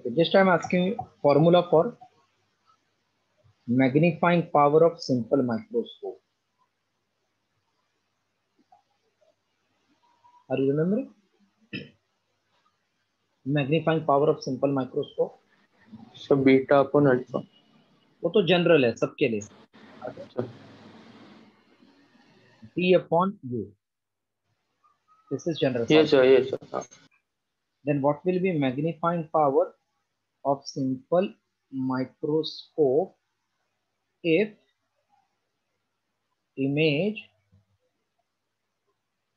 Okay, just I'm asking you formula for magnifying power of simple microscope. Are you remembering? Magnifying power of simple microscope. So beta upon alpha. वो तो general है सबके लिए. D upon U. This is general. Yes sir, yes sir. Then what will be magnifying power of simple microscope if image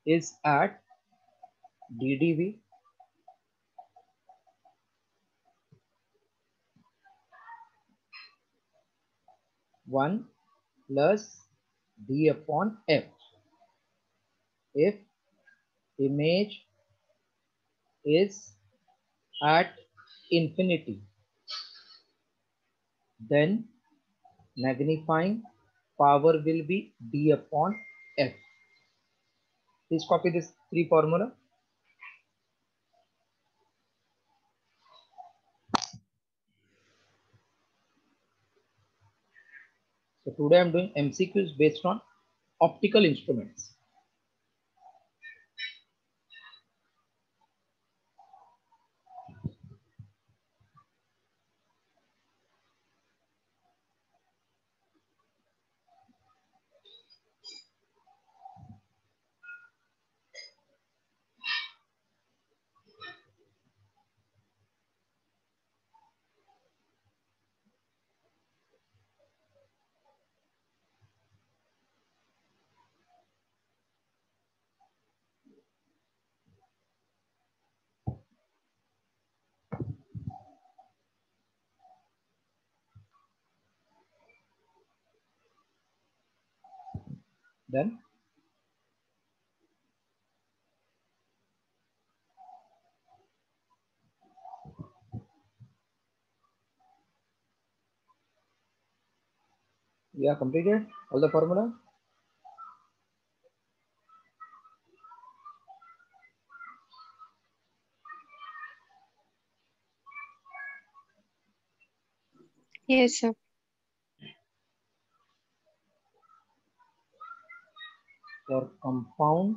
is at DDV? One plus D upon F. If image is at infinity, then magnifying power will be D upon F. Please copy this three formula. So today I am doing MCQs based on optical instruments. Then we are completed all the formula. Yes, sir. For compound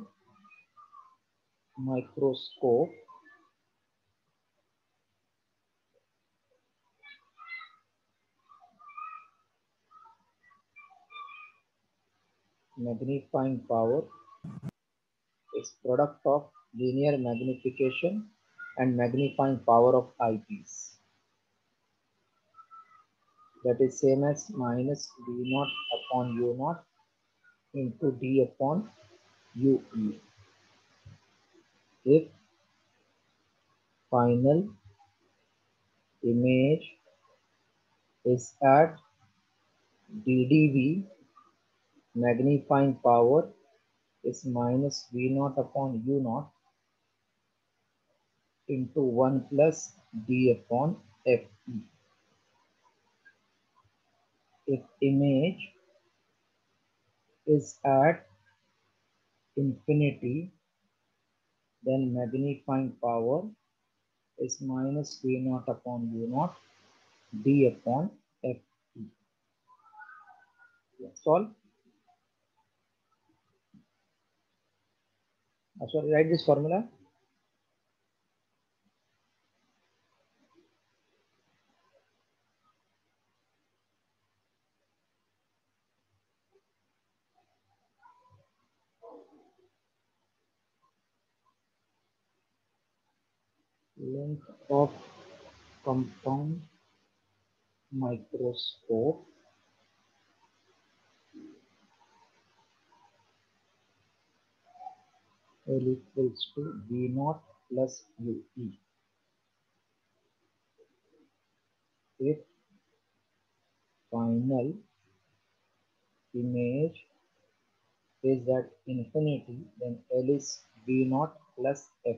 microscope, magnifying power is product of linear magnification and magnifying power of eyepiece. That is same as minus V naught upon U naught into D upon UE. If final image is at DDV, magnifying power is minus V naught upon U naught into 1 plus D upon FE. If image is at infinity, then magnifying power is minus V naught upon U naught D upon FE. That's all. Sorry, write this formula. Length of compound microscope L equals to V naught plus UE. If final image is at infinity, then L is V naught plus FE.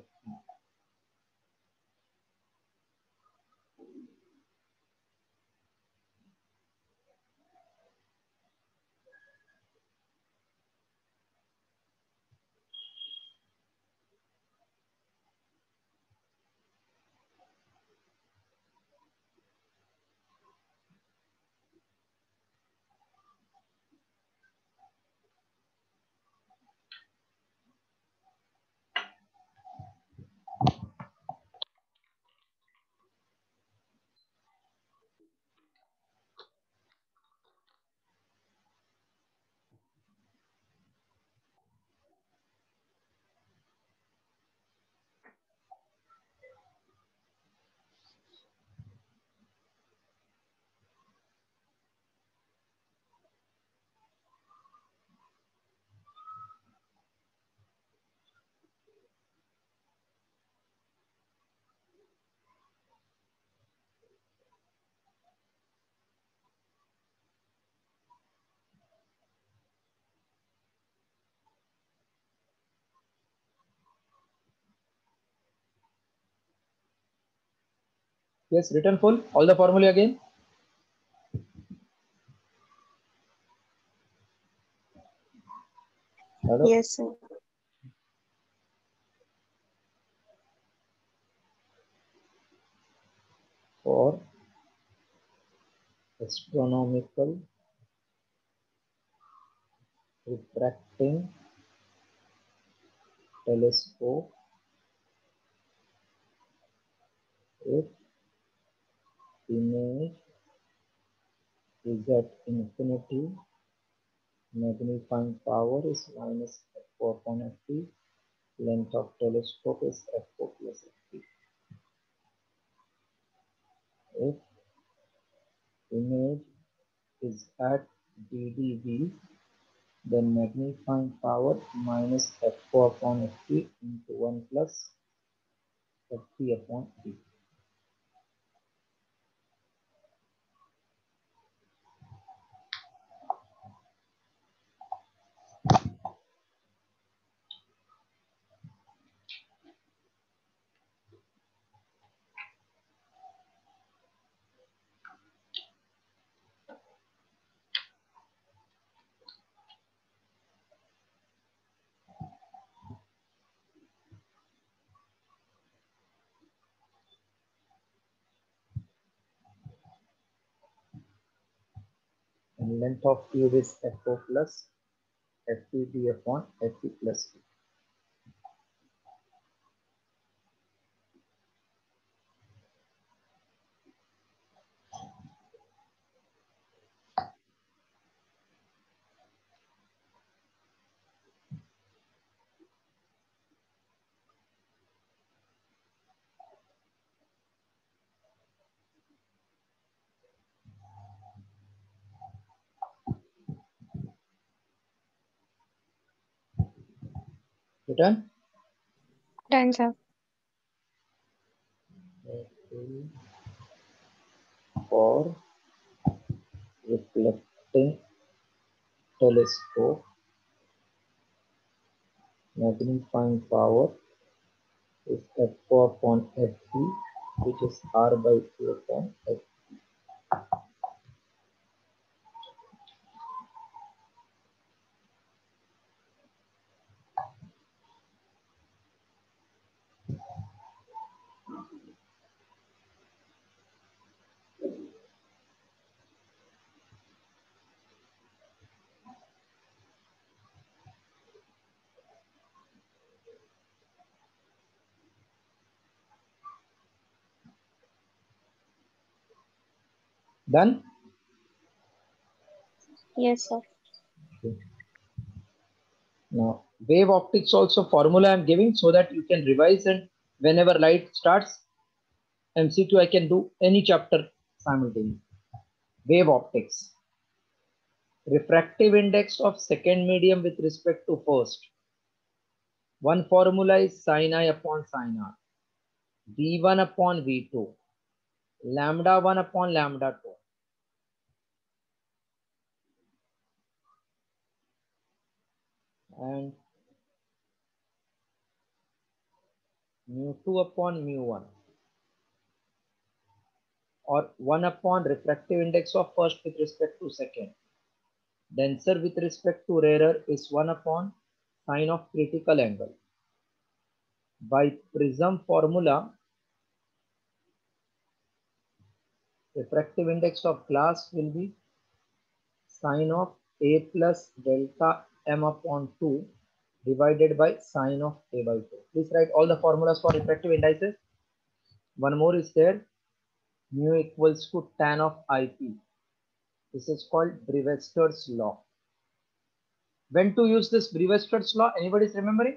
Yes, written full. All the formula again. Hello. Yes, sir. For astronomical refracting telescope, if image is at infinity, magnifying power is minus f4 upon ft, length of telescope is f4 plus ft. If image is at ddb, then magnifying power minus f4 upon ft into 1 plus ft upon d. And length of tube is f4 plus ftd upon ft plus d. Written? Done, sir. For reflecting telescope, magnifying power is f4 upon ft, which is r by 2 upon f. Done? Yes, sir. Okay. Now, wave optics also formula I am giving so that you can revise, and whenever light starts MCQ, I can do any chapter simultaneously. Wave optics. Refractive index of second medium with respect to first. One formula is sin I upon sin R. V1 upon V2. Lambda 1 upon lambda 2. And mu2 upon mu1, or 1 upon refractive index of first with respect to second. Denser with respect to rarer is 1 upon sine of critical angle. By prism formula, refractive index of glass will be sine of a plus delta m upon 2 divided by sine of a by 2. Please write all the formulas for refractive indices. One more is there. Mu equals to tan of IP. This is called Brevester's law. When to use this Brevester's law? Anybody is remembering?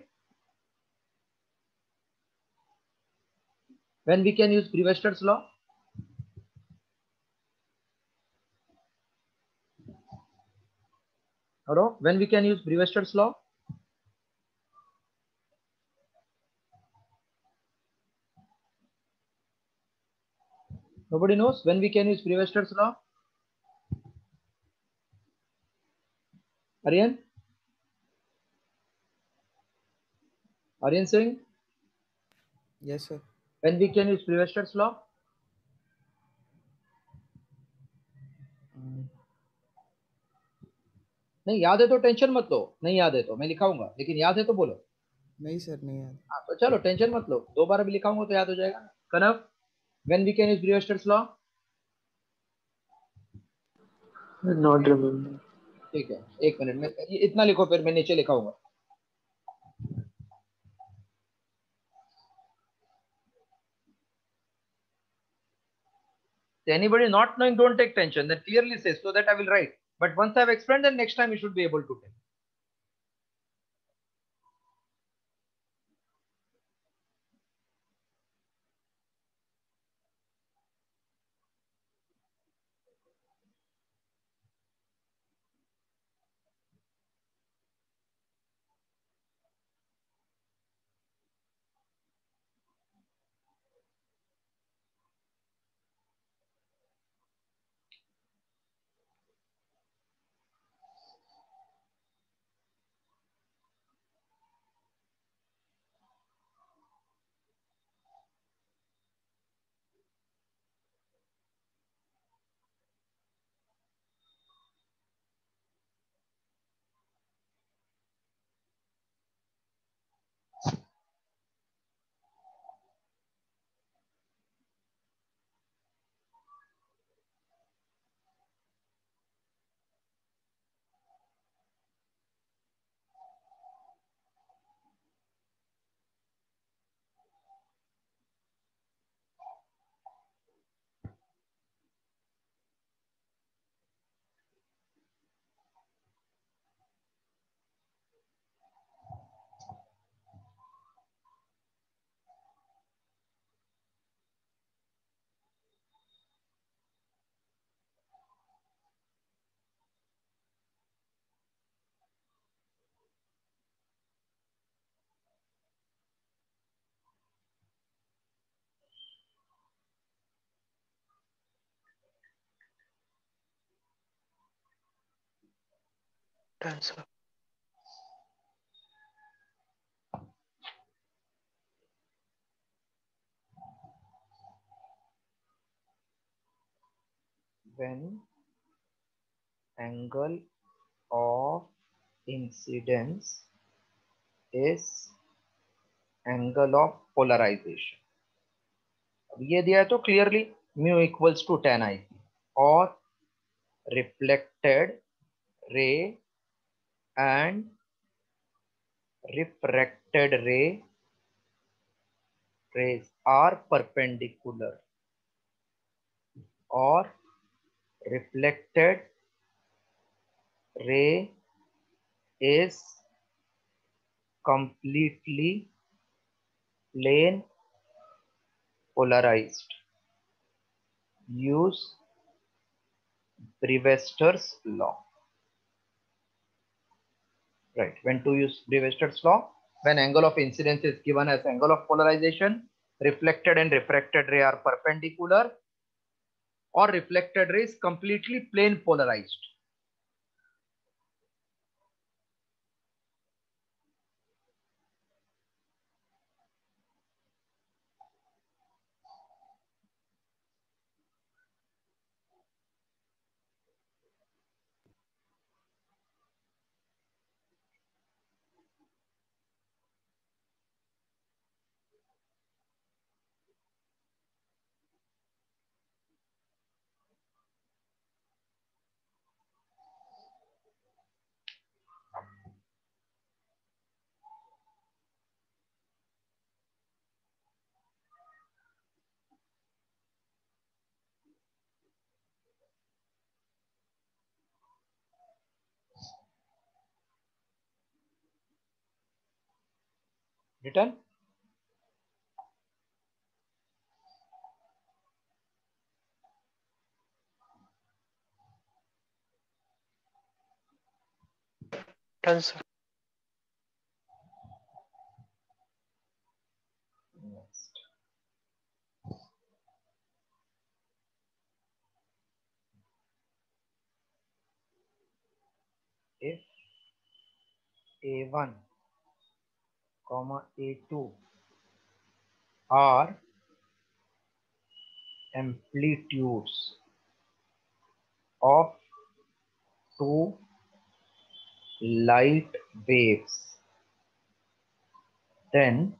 When we can use Brevester's law? Hello? When we can use Brevester's law? Nobody knows when we can use Brevester's law? Aryan? Aryan Singh? Yes, sir. When we can use Brevester's law? नहीं याद है तो tension मत लो, नहीं याद है तो मैं लिखाऊंगा, लेकिन याद है तो बोलो। नहीं सर, नहीं याद। हाँ तो चलो टेंशन मत लो, 2 बार भी लिखाऊंगा तो याद हो जाएगा ना। कनव, when we can use Brewster's law? Not remember. ठीक है, 1 मिनट में इतना लिखो, फिर मैं नीचे लिखाऊंगा। Anybody not knowing, don't take tension. Then clearly say so that I will write. But once I have explained, then next time you should be able to tell. Done, sir. When angle of incidence is angle of polarization. अब ये दिया है तो clearly mu equals to tan i और reflected ray and refracted rays are perpendicular, or reflected ray is completely plane polarized. Use Brevester's law. Right. When to use Brevester's law? When angle of incidence is given as angle of polarization, reflected and refracted ray are perpendicular, or reflected ray is completely plane polarized. Written? Done, sir. Next. If A1, A2 are amplitudes of two light waves, then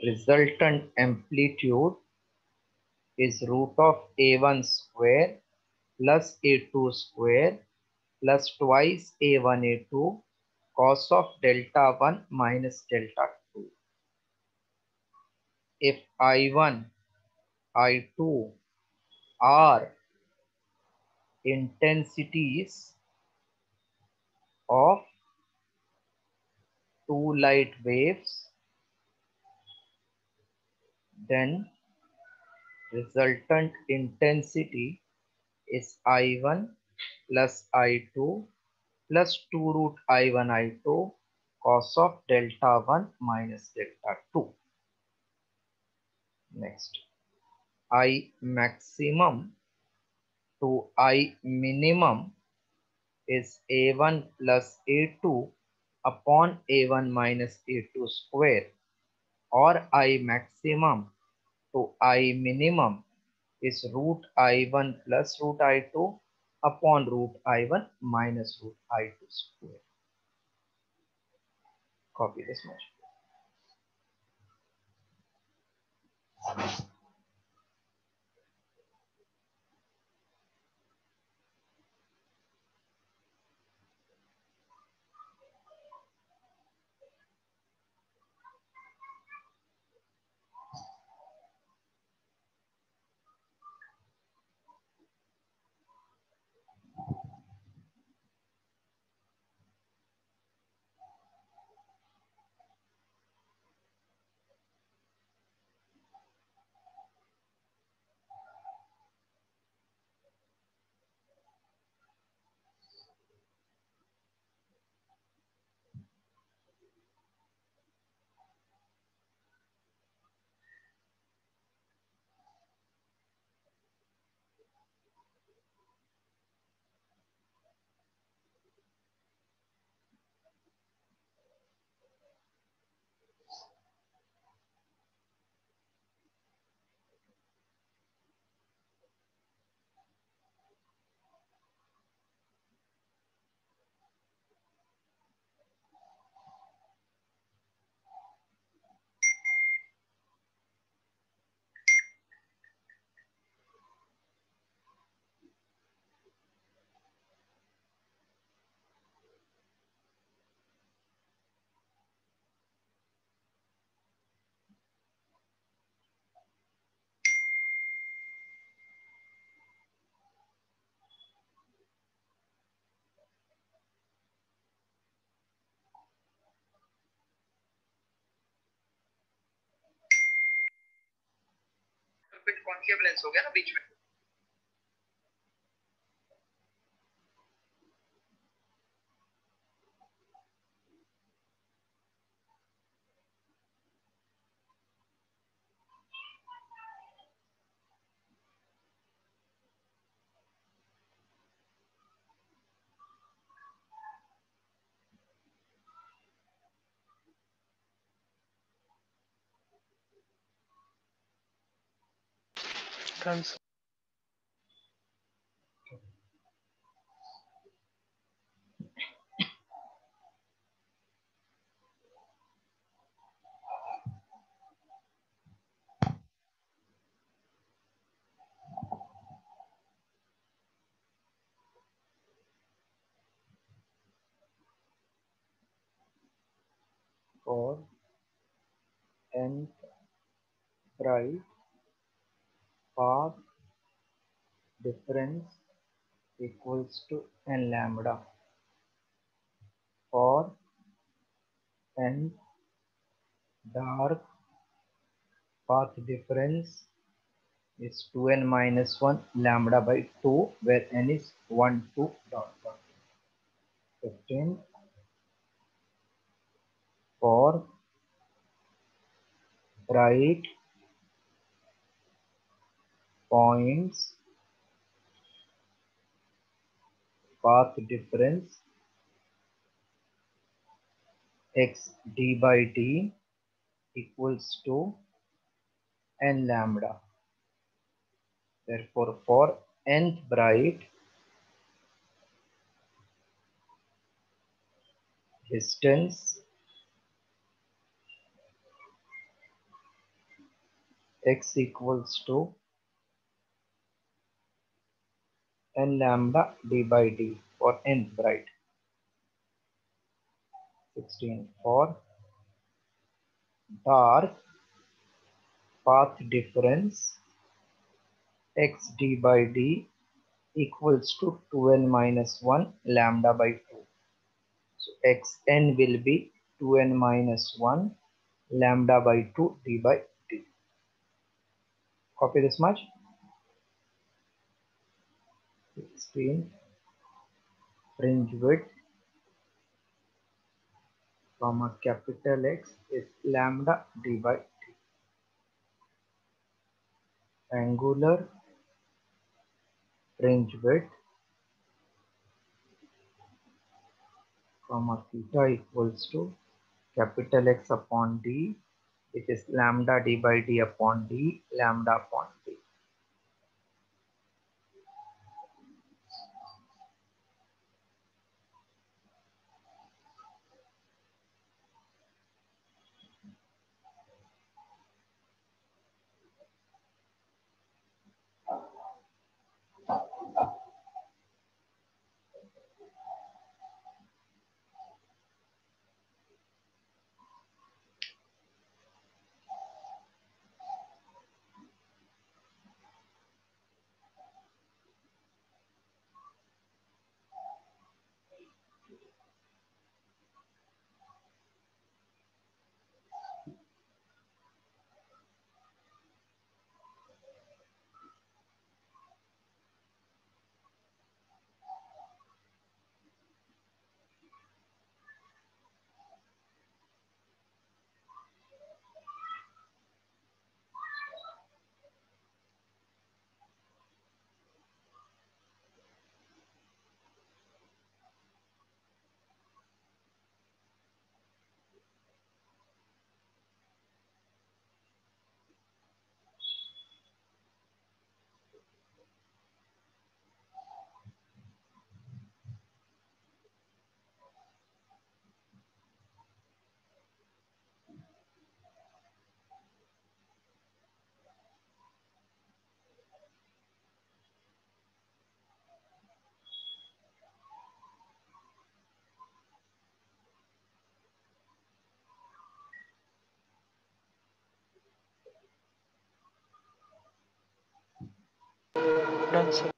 resultant amplitude is root of a1 square plus a2 square plus twice a1 a2 cos of delta 1 minus delta 2. If I1, I2 are intensities of two light waves, then resultant intensity is I1 plus I2 plus 2 root I1 I2 cos of delta 1 minus delta 2. Next, I maximum to I minimum is A1 plus A2 upon A1 minus A2 square, or I maximum to I minimum is root I1 plus root I2 upon root I1 minus root I2 square. Copy this much. कौन-सी हो गया ना बीच में Done, sir. for nth bright path difference equals to n lambda. For n dark path difference is 2n minus 1 lambda by 2, where n is 1, 2 dot dot. 15 for bright points path difference x d by d equals to n lambda. Therefore, for nth bright distance x equals to n lambda d by d for n bright. 16 for dark path difference x d by d equals to 2n minus 1 lambda by 2. So xn will be 2n minus 1 lambda by 2 d by d. Copy this much. 16 fringe width comma capital X is lambda d by d. Angular fringe width comma theta equals to capital X upon d, which is lambda d by d upon d, lambda upon d. Done, sir.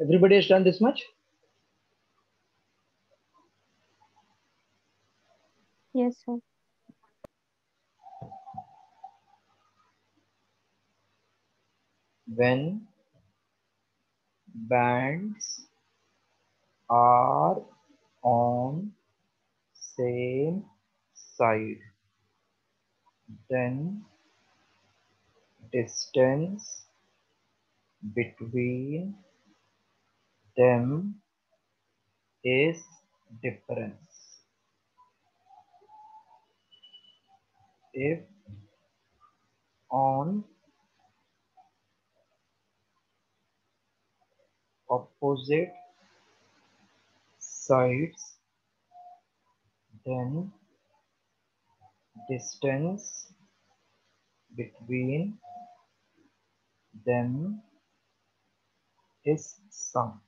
Everybody has done this much? Yes, sir. When bands are on same side, then distance between them is difference. If on opposite sides, then distance between them is sum.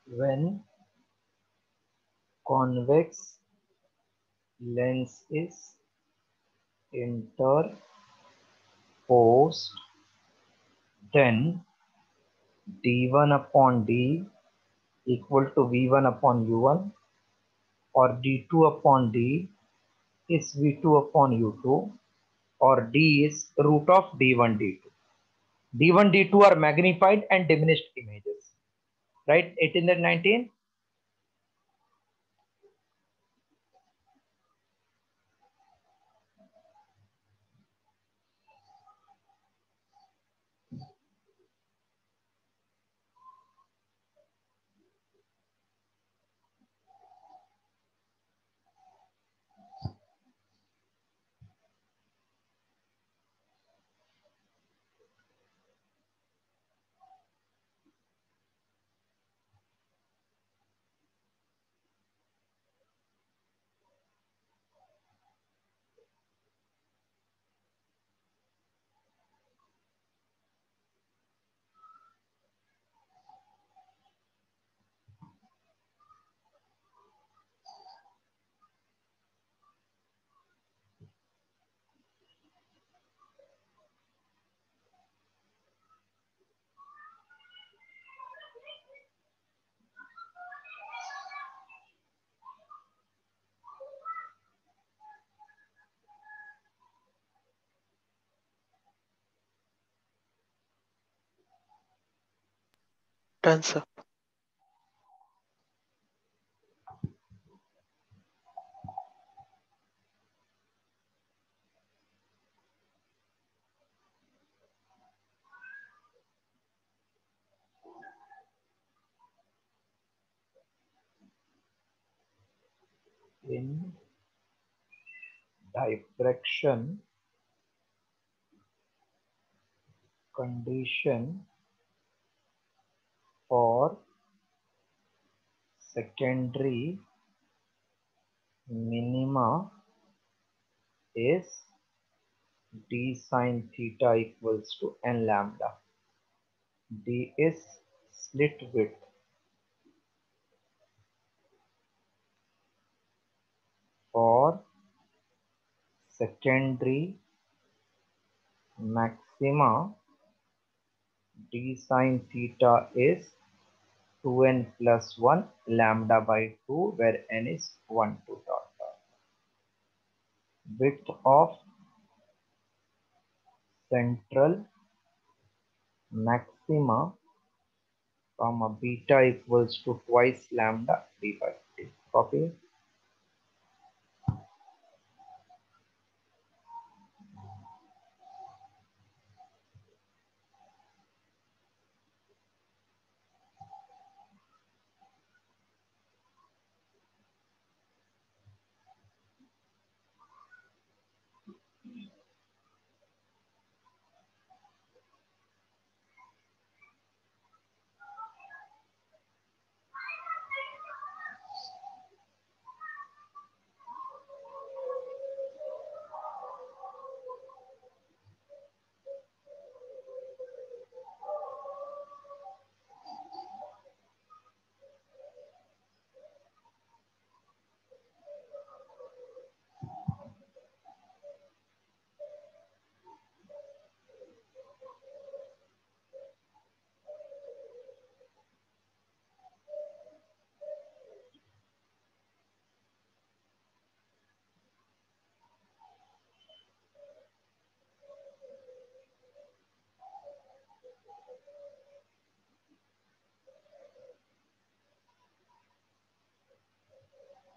When convex lens is interposed, then d1 upon d equal to v1 upon u1, or d2 upon d is v2 upon u2, or d is root of d1 d2. d1 d2 are magnified and diminished images, right? 18 and 19. Done, sir. In diffraction condition for secondary minima is d sin theta equals to n lambda. D is slit width. For secondary maxima, d sin theta is 2n plus 1 lambda by 2, where n is 1 2 dot dot. Width of central maxima comma beta equals to twice lambda d by d. Copy.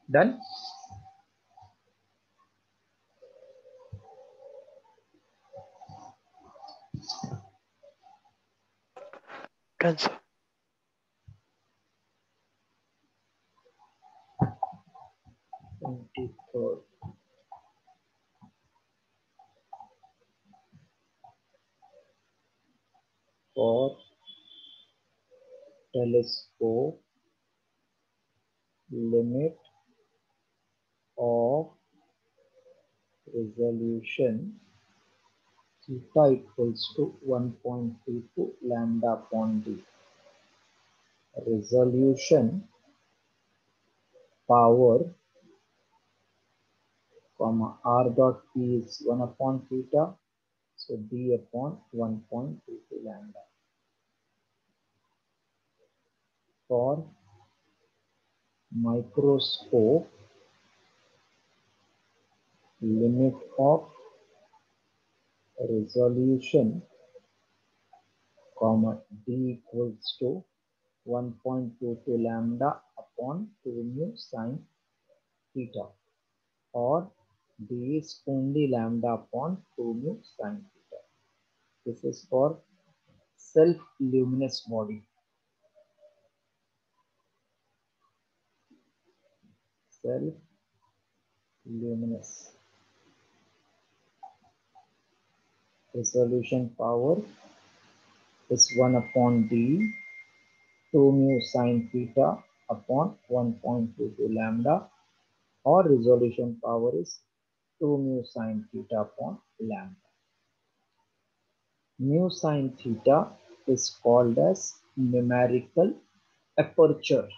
Done. Done, sir. 23rd. For telescope, limit of resolution theta equals to 1.22 lambda upon d. Resolution power comma r dot p is 1 upon theta, so d upon 1.22 lambda. For microscope, limit of resolution comma d equals to 1.22 lambda upon 2 mu sin theta, or d is only lambda upon 2 mu sin theta. This is for self-luminous body. Self-luminous. Resolution power is 1 upon d 2 mu sin theta upon 1.22 lambda, or resolution power is 2 mu sin theta upon lambda. Mu sin theta is called as numerical aperture,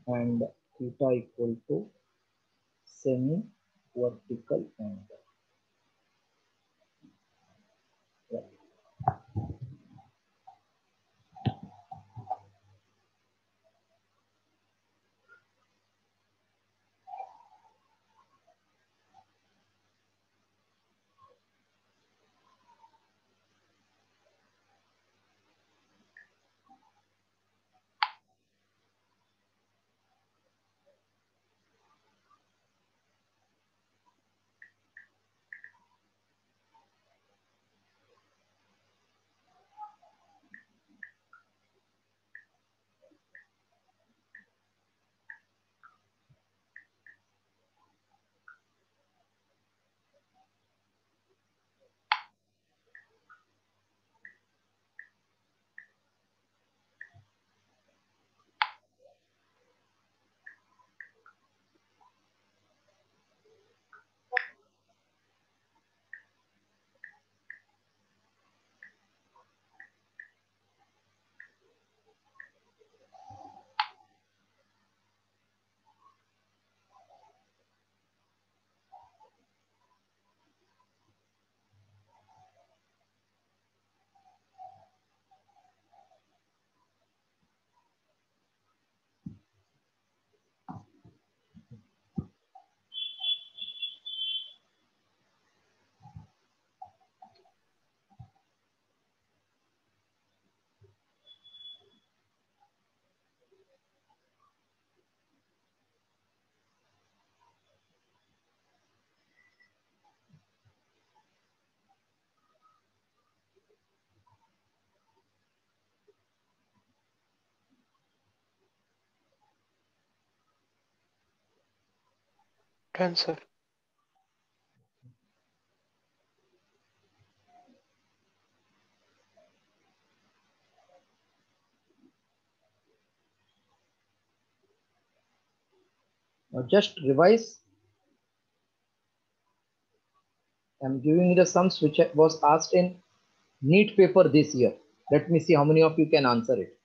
and theta equal to semi-vertical angle. Yeah. Done, sir. Now just revise. I'm giving you the sums which was asked in NEET paper this year. Let me see how many of you can answer it.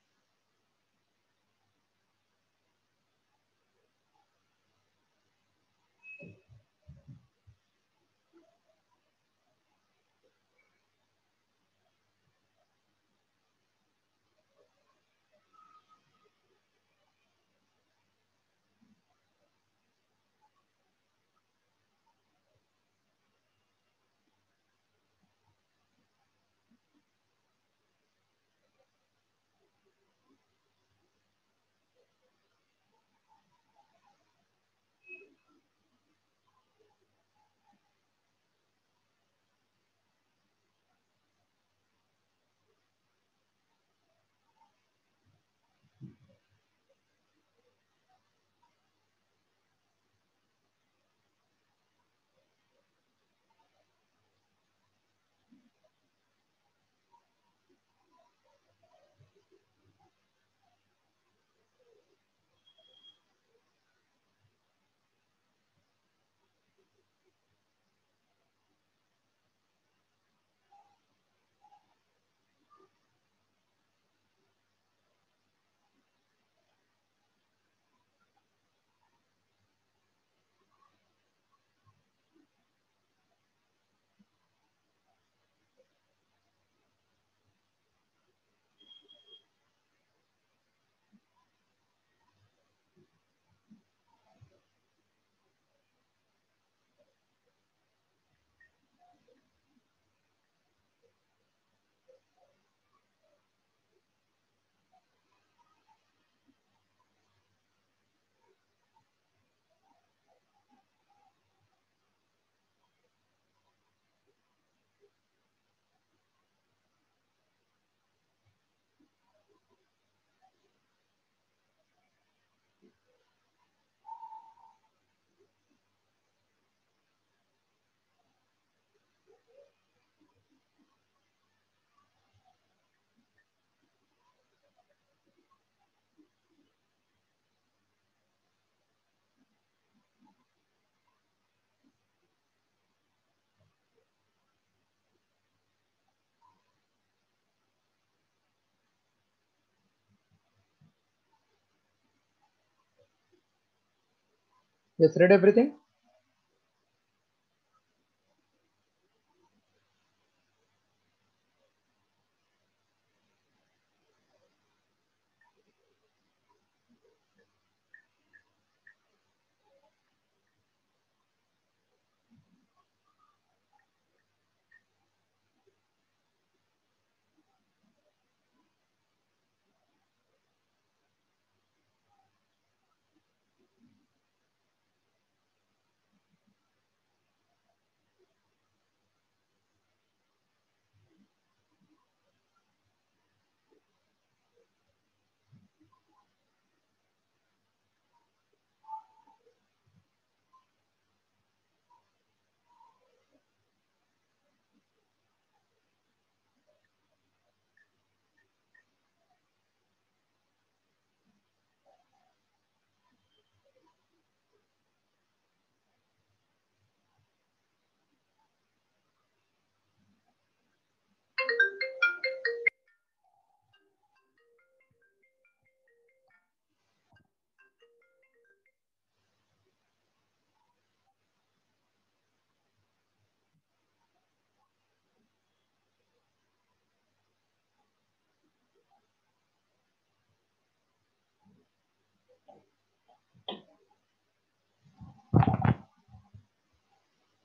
Yes, read everything?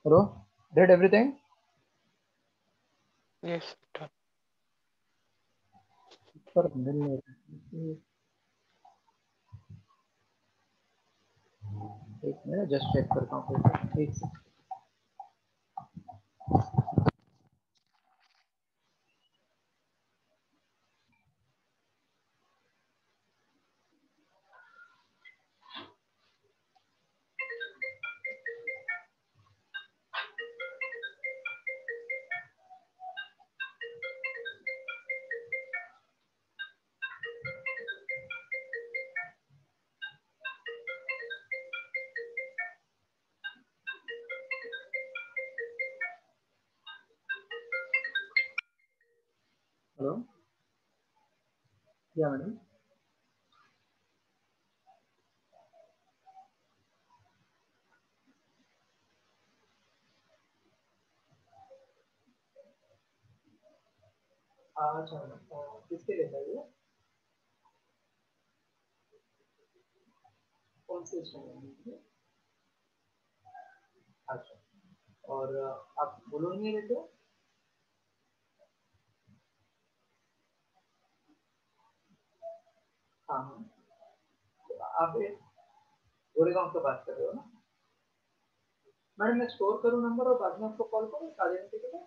Hello? Read everything? Yes, done. पर मिल नहीं रहा। एक minute just check करता हूँ फिर एक second। Hello, या madam? अच्छा मैडम, किसके लिए चाहिए? कौन से स्टूडेंट? अच्छा, और आप बुलोन में रहते हो? हाँ हाँ, तो आप गोरेगांव से बात कर रहे हो ना? मैडम मैं स्टोर करूँ नंबर और बाद में आपको कॉल करूँ साढ़े 9 के बाद?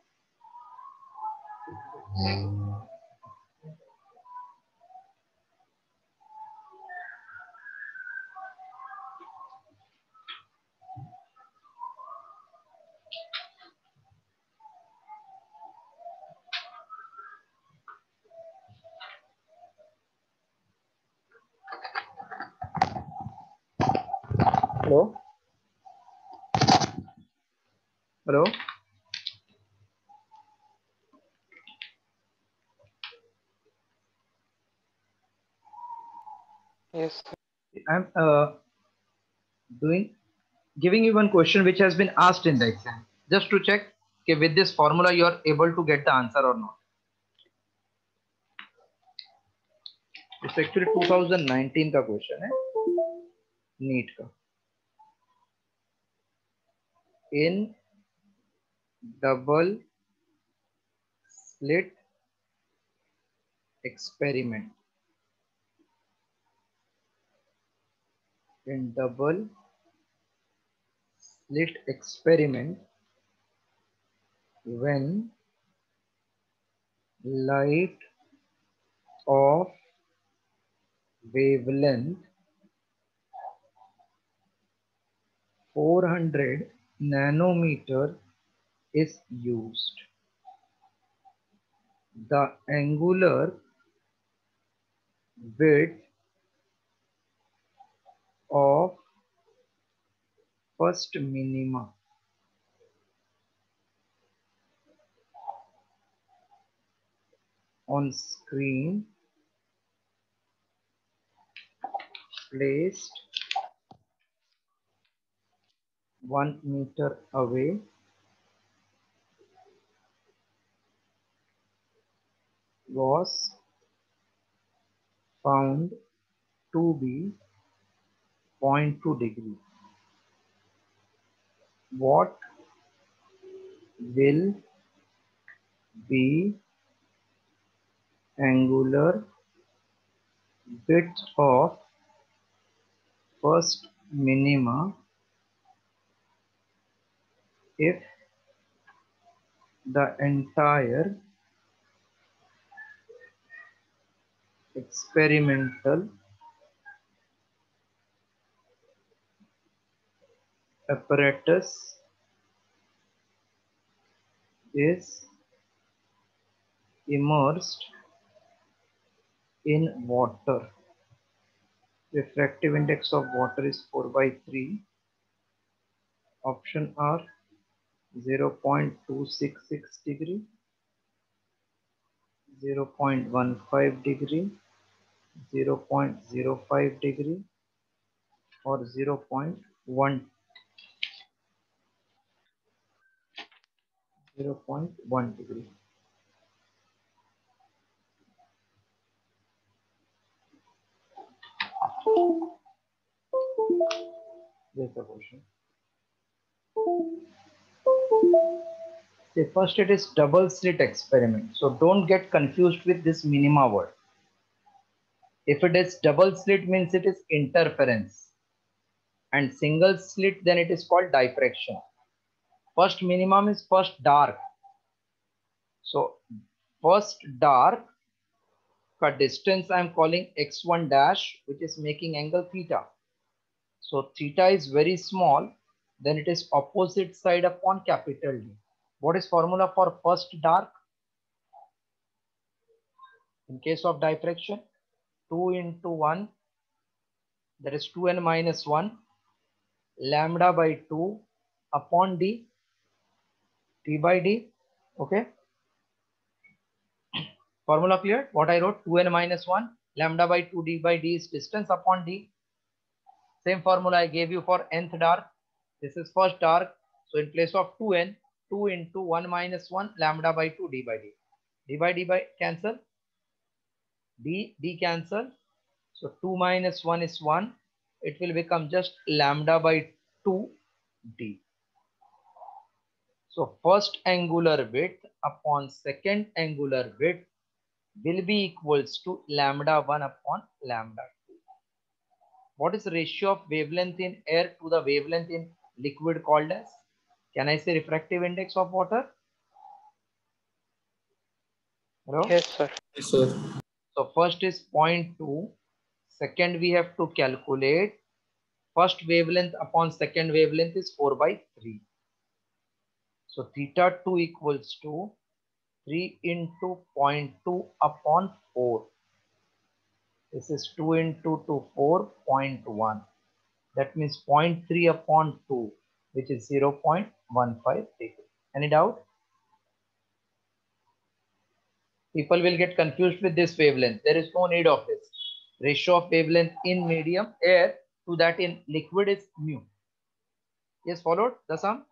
Hello hello, Yes, sir. I'm doing giving you one question which has been asked in the exam, just to check कि with this formula you are able to get the answer or not. It's actually 2019 का question है, NEET का. In double slit experiment, in double slit experiment, when light of wavelength 400 nanometer is used, the angular width of first minima on screen placed 1 meter away was found to be 0.2 degree. What will be angular width of first minima if the entire experimental apparatus is immersed in water? Refractive index of water is 4/3. Option are 0.266 degree, 0.15 degree, 0.05 degree, or 0.1 degree. This is the question. See, first it is double slit experiment. So don't get confused with this minima word. If it is double slit means it is interference, and single slit then it is called diffraction. First minimum is first dark. So first dark का distance I am calling x1 dash, which is making angle theta. So theta is very small, then it is opposite side upon capital D. What is formula for first dark? In case of diffraction, 2 into 1, that is 2n minus 1, lambda by 2 upon d, t by d. Okay. Formula clear? What I wrote, 2n minus 1 lambda by 2 d by d is distance upon d. Same formula I gave you for nth dark. This is first dark. So in place of 2n, 2 into 1 minus 1 lambda by 2 d by d. D by d by cancel. D cancel. So 2 minus 1 is 1. It will become just lambda by 2 d. So first angular width upon second angular width will be equals to lambda 1 upon lambda 2. What is the ratio of wavelength in air to the wavelength in liquid called as? Can I say refractive index of water? Hello? Yes, sir. Yes, sir. So first is 0.2. Second we have to calculate. First wavelength upon second wavelength is 4 by 3. So theta 2 equals to 3 into 0.2 upon 4. This is 2 into 2, 4.1. That means 0.3 upon 2, which is 0.15 degree. Any doubt? People will get confused with this wavelength. There is no need of this. Ratio of wavelength in medium air to that in liquid is mu. Yes, followed the sum?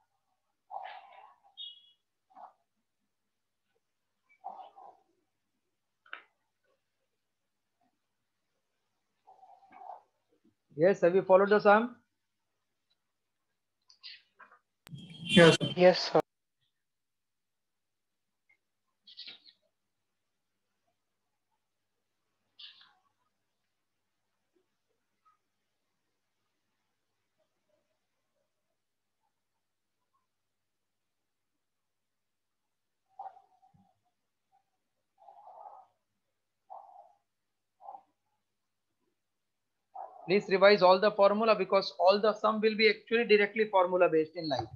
Yes, have you followed the sum? Yes, sir. Yes, sir. Please revise all the formula because all the sum will be actually directly formula based in life.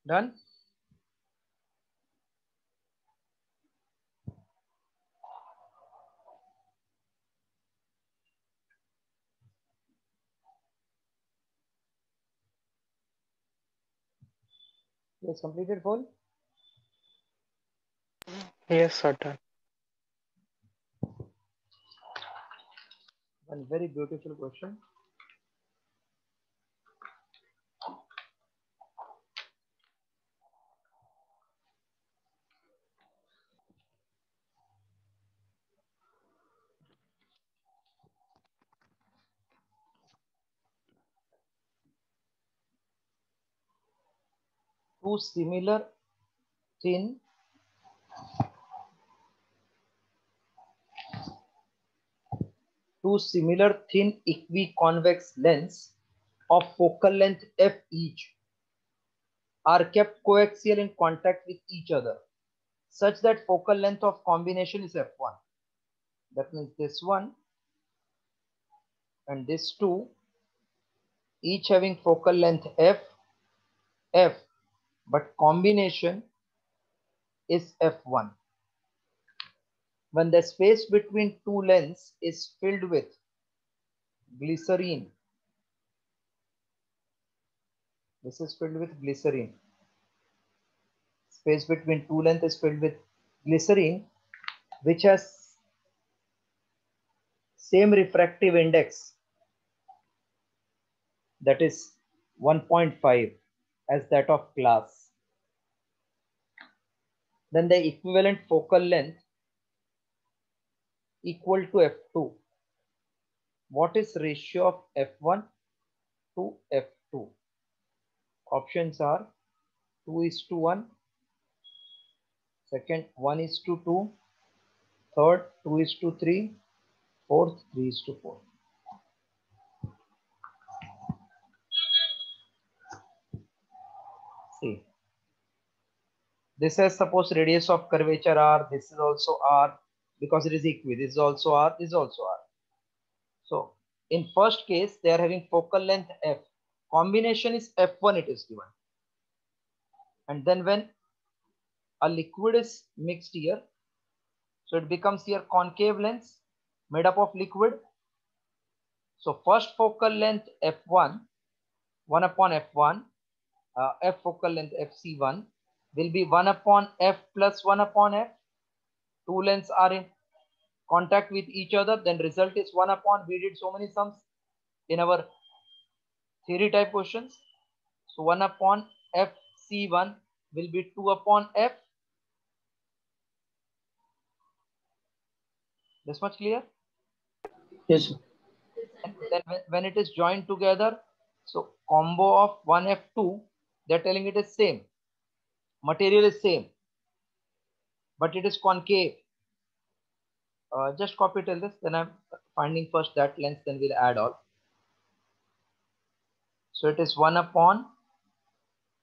Done? Yes, completed full? Yes, sir. Done. One very beautiful question. Two similar thin equiconvex lens of focal length f each are kept coaxial in contact with each other such that focal length of combination is f1. That means this one and this two each having focal length f, but combination is f1. When the space between two lenses is filled with glycerine, this is filled with glycerine. Space between two lengths is filled with glycerine, which has same refractive index that is 1.5 as that of glass. Then the equivalent focal length equal to f2. What is ratio of f1 to f2? Options are 2:1, second 1:2, third 2:3, fourth 3:4. See, this is suppose radius of curvature r, this is also r, because it is equi, this is also r, this is also r. So in first case they are having focal length f, combination is f1 it is given, and then when a liquid is mixed here, so it becomes here concave lens made up of liquid. So first focal length f1, 1 upon f1, f focal length fc1 will be 1 upon f plus 1 upon f. Two lengths are in contact with each other, then result is 1 upon, we did so many sums in our theory type questions. So 1 upon fc1 will be 2 upon f. This much clear? Yes, sir. And then when it is joined together, so combo of 1f2, they're telling it is same, material is same, but it is concave. Just copy till this, then I'm finding first that length, then we'll add all. So it is 1 upon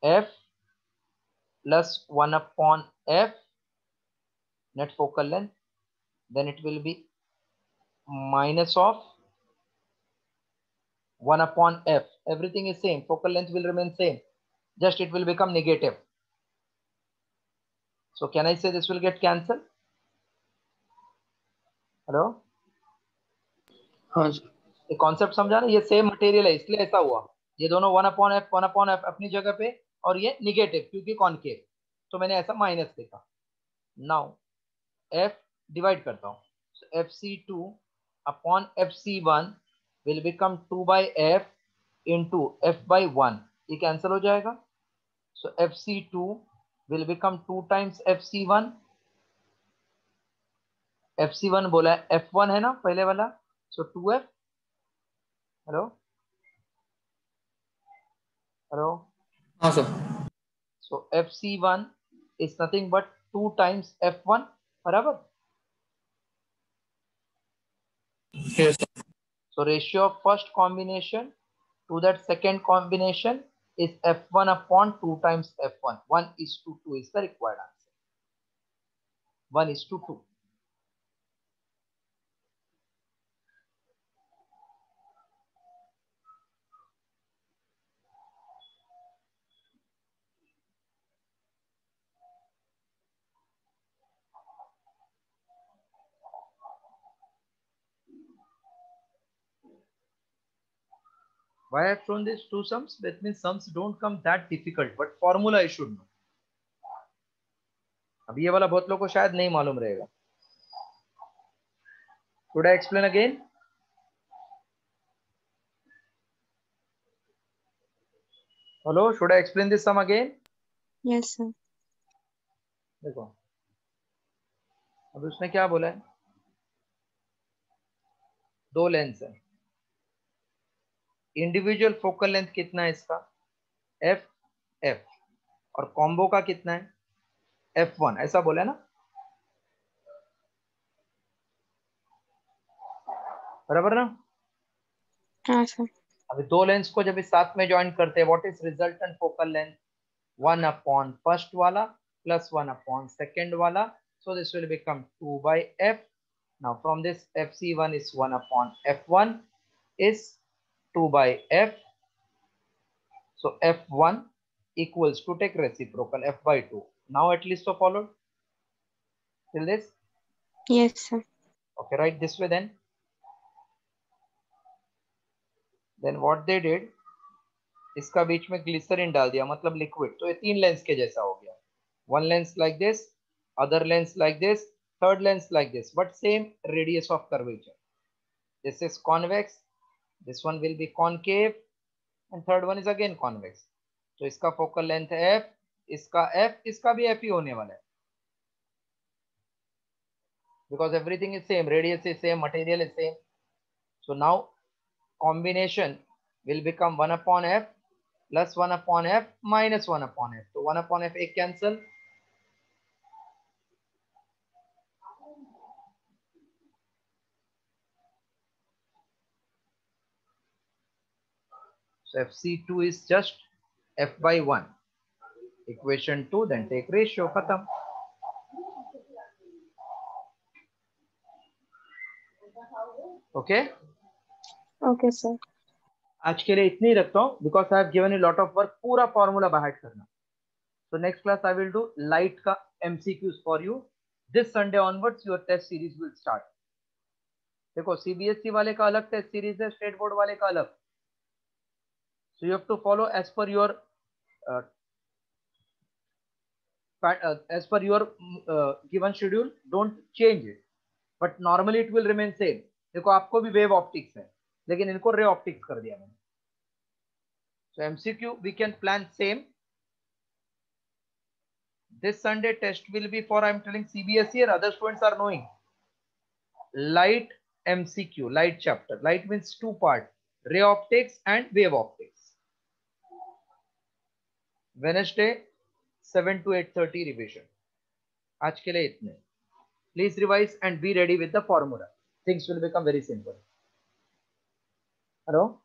f plus 1 upon f net focal length, then it will be minus of 1 upon f. Everything is same, focal length will remain same, just it will become negative. So can I say this will get cancelled? Hello, हाँ sir. ये concept समझा ना, ये same material है इसलिए ऐसा हुआ, ये दोनों 1 upon f अपनी जगह पे और ये निगेटिव क्योंकि कॉन्केव, तो मैंने ऐसा माइनस लिखा. नाउ f डिवाइड करता हूँ, so fc2 upon fc1 will become 2 by f into f by 1, ये कैंसिल हो जाएगा. So fc2 will become 2 times fc1. fc1 बोला है, f1 है ना पहले वाला, so 2f. हेलो हेलो, हाँ sir. so fc1 is nothing but 2 times f1, बराबर. Yes, sir. So ratio of first combination to that second combination is f1 upon 2 times f1. 1:2 is the required answer. 1:2. Why I have shown these two sums? That means sums don't come that difficult, but formula I should know. अब ये वाला बहुत लोगों को शायद नहीं मालूम रहेगा. Should I explain again? Hello, should I explain this sum again? Yes, sir. देखो, अब उसने क्या बोला है, दो लेंस है, इंडिविजुअल फोकल लेंथ कितना है इसका, एफ एफ, और कॉम्बो का कितना है, f1, ऐसा बोला है ना, बराबर ना. हाँ सर. अभी दो लेंस को जब इस साथ में ज्वाइन करते हैं, what is resultant focal length, 1 upon first वाला प्लस 1 upon सेकेंड वाला, so this will become 2 by f. Now from this fc1 is 1 upon f1 is 2 by f, so f1 equals to, take reciprocal, f by 2. Now at least so followed till this. Yes, sir. Okay, write this way then. Then what they did, इसका बीच में glycerine डाल दिया, मतलब liquid, तो ये तीन lens के जैसा हो गया. One lens like this, other lens like this, third lens like this, but same radius of curvature. This is convex, this one will be concave, and third one is again convex. तो इसका focal length है f, इसका f, इसका भी f ही होने वाला है, because everything is same, radius is same, material is same. So now combination will become 1 upon f plus 1 upon f minus 1 upon f. So 1 upon f एक cancel, so fc2 is just f by 1, equation 2, then take ratio, khatam. Okay, Okay, sir. आज के लिए इतनी ही रखता हूँ, because I have given you lot of work, पूरा formula बाहर करना. So next class I will do light का MCQs for you. This Sunday onwards your test series will start. देखो CBSE वाले का अलग टेस्ट सीरीज है, स्टेट बोर्ड वाले का अलग. So you have to follow as per your given schedule. Don't change it, but normally it will remain same. देखो आपको भी वेव ऑप्टिक्स है, लेकिन इनको रे ऑप्टिक्स कर दिया मैंने. So MCQ we can plan same. This Sunday test will be for, I am telling CBSE, or other students are knowing, light MCQ, light chapter. Light means two part, ray optics and wave optics. Wednesday 7 to 8:30 revision. आज के लिए इतने. Please revise and be ready with the formula. Things will become very simple. Hello.